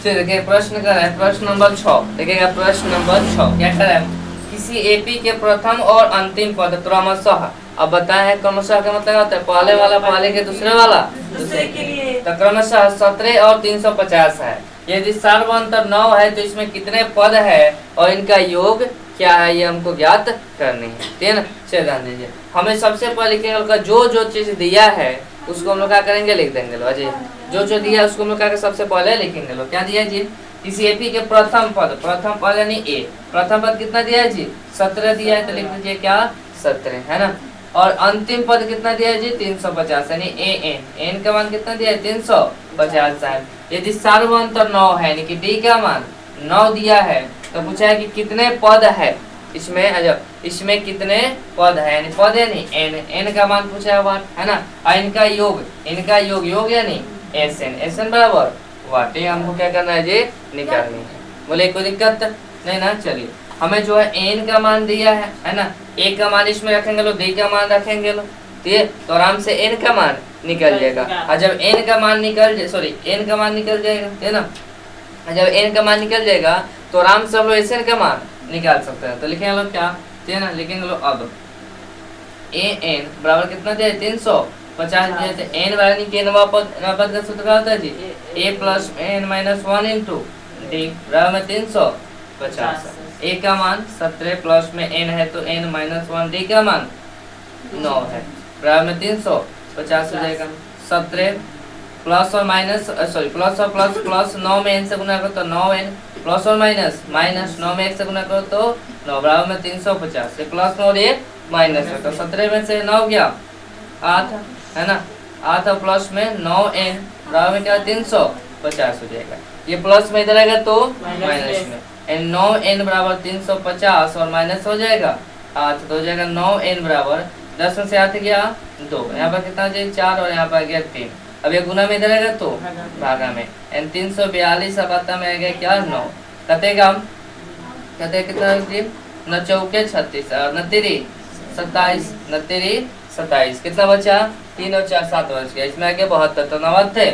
चलिए देखिए प्रश्न कर रहा है, प्रश्न नंबर 6 देखिएगा। प्रश्न नंबर 6 क्या कर रहा है, किसी एपी के प्रथम और अंतिम पद क्रमशः, अब बताया है क्रमशः का मतलब होता है पहले वाला पहले के दूसरे वाला दूसरे के लिए, तो क्रमशः 17 और 350 है। यदि सार्वंतर 9 है तो इसमें कितने पद है और इनका योग क्या है, ये हमको ज्ञात करनी है। ठीक है ना, चलिए ध्यान दीजिए। हमें सबसे पहले लिखेंगे जो चीज दिया है उसको हम लोग क्या करेंगे, लिख देंगे। लो अजय, जो दिया है उसको हम लोग क्या सबसे पहले लिखेंगे। लो क्या दिया जी, किसी एपी के प्रथम पद यानी ए, प्रथम पद कितना दिया है जी 17 दिया है, तो लिख दीजिए क्या 17 है ना। और अंतिम पद कितना दिया है जी 350 यानी एन का मान कितना दिया है 350 है। यदि सार्वंतर 9 है यानी कि डी का मान 9 दिया है, तो पूछा है कि कितने पद है इसमें, इसमें कितने पद है यानी पद यानी एन का मान पूछा है ना। और इनका योग यानी एस एन बराबर वाट, ये हमको क्या करना है जी निकालनी है। बोले कोई दिक्कत नहीं ना। चलिए हमें जो है एन का मान दिया है ना, ए का मान इसमें रखेंगे लो, डी का मान रखेंगे लो, ठीक है, तो आराम से एन का मान निकल जाएगा। और जब एन का मान निकल जाएगा है ना, जब एन का मान निकल जाएगा तो आराम से हम लोग एस एन का मान निकाल सकते हैं। तो लिखेंगे लोग क्या, ठीक है ना, लिखेंगे लोग अब ए एन बराबर कितना दिया 350 दिया है। एन वाला के नवा पद का सूत्र क्या होता है जी, A plus N minus 1 into D बराबर में 350। ए का मान 17 प्लस में एन है तो एन माइनस 1, डी का मान 9 है बराबर में 350 हो जाएगा। 17 प्लस और माइनस प्लस और प्लस 9 में एन से गुना करो तो 9n, प्लस और माइनस 9 में 1 से गुना करो तो 9 बराबर में 350। ये प्लस और ये माइनस है, तो 17 में से 9 गया 8 है ना, 8 और प्लस में 9n बराबर में क्या 350 हो जाएगा। ये प्लस में इधर आएगा तो माइनस में, 9n बराबर 350 और माइनस हो जाएगा 8, तो हो जाएगा 9n बराबर 10 में से 8 गया 2, यहाँ पर कितना जाए 4 और यहाँ पर गया 3। अब ये गुना में इधर आएगा तो भागा में, 342 अब आता में आएगा क्या 9, कतेगा कितना न चौके 36 और न तिरी 27 कितना बचा 3 और 4 7 बच गया। इसमें आगे 72 तो 90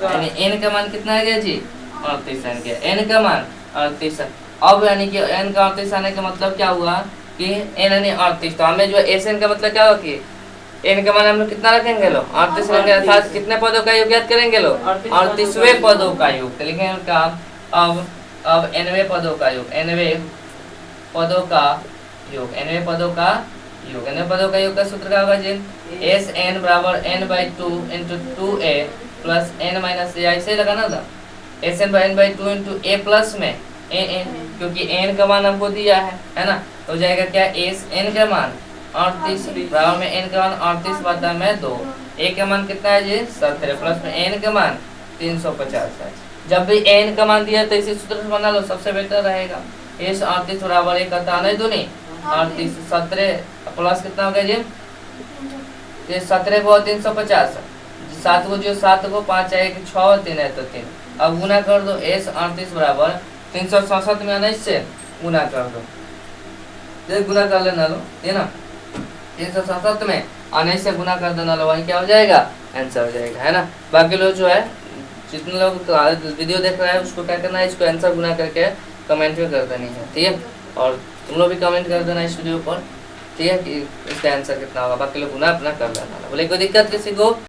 यानी एन का मान कितना आ गया जी 38 आने गया, एन का मान 38। अब यानी कि एन का 38 आने का मतलब क्या हुआ कि एन यानी 38, तो हमें जो एस एन का मतलब क्या हुआ कि एन का मान हम लोग कितना रखेंगे लो 38 रखेंगे, अर्थात कितने पदों का योग ज्ञात करेंगे लो 38वें पदों का योग। तो लिखेंगे का अब nवें पदों का योग, nवें पदों का योग का सूत्र क्या होगा जी, एस एन बराबर n/2 into 2a plus n minus a, ऐसे लगाना था S N by 2 into a plus में an, क्योंकि n का मान हमको दिया है ना, हो जाएगा क्या एस एन का मान 38 बराबर में n का मान 38 बटा में 2, a का मान कितना है जी 17 प्लस में n का मान 350 है। जब भी n का मान दिया तो इसी सूत्र से बना लो, सबसे बेटर रहेगा। इस 38 बराबर 1 का नहीं दूनी 38, 17 प्लस कितना हो गया जी, 17 को 350, 7 को जो 7 को 5 है 6 3 है तो 3, अब गुना कर दो s 38 बराबर 367 में 19 से गुना कर दो, गुना कर लेना लो, है ना, 367 में 19 से गुना कर देना लो, वही क्या हो जाएगा आंसर हो जाएगा, है ना। बाकी लोग जो है जितने लोग वीडियो देख रहे हैं उसको क्या करना है, इसको आंसर गुना करके कमेंट में कर देनी है, ठीक है। और तुम लोग भी कमेंट कर देना इस वीडियो पर, ठीक है, कि इसका आंसर कितना होगा, बाकी लोग गुना अपना कर लेना। बोले कोई दिक्कत किसी को।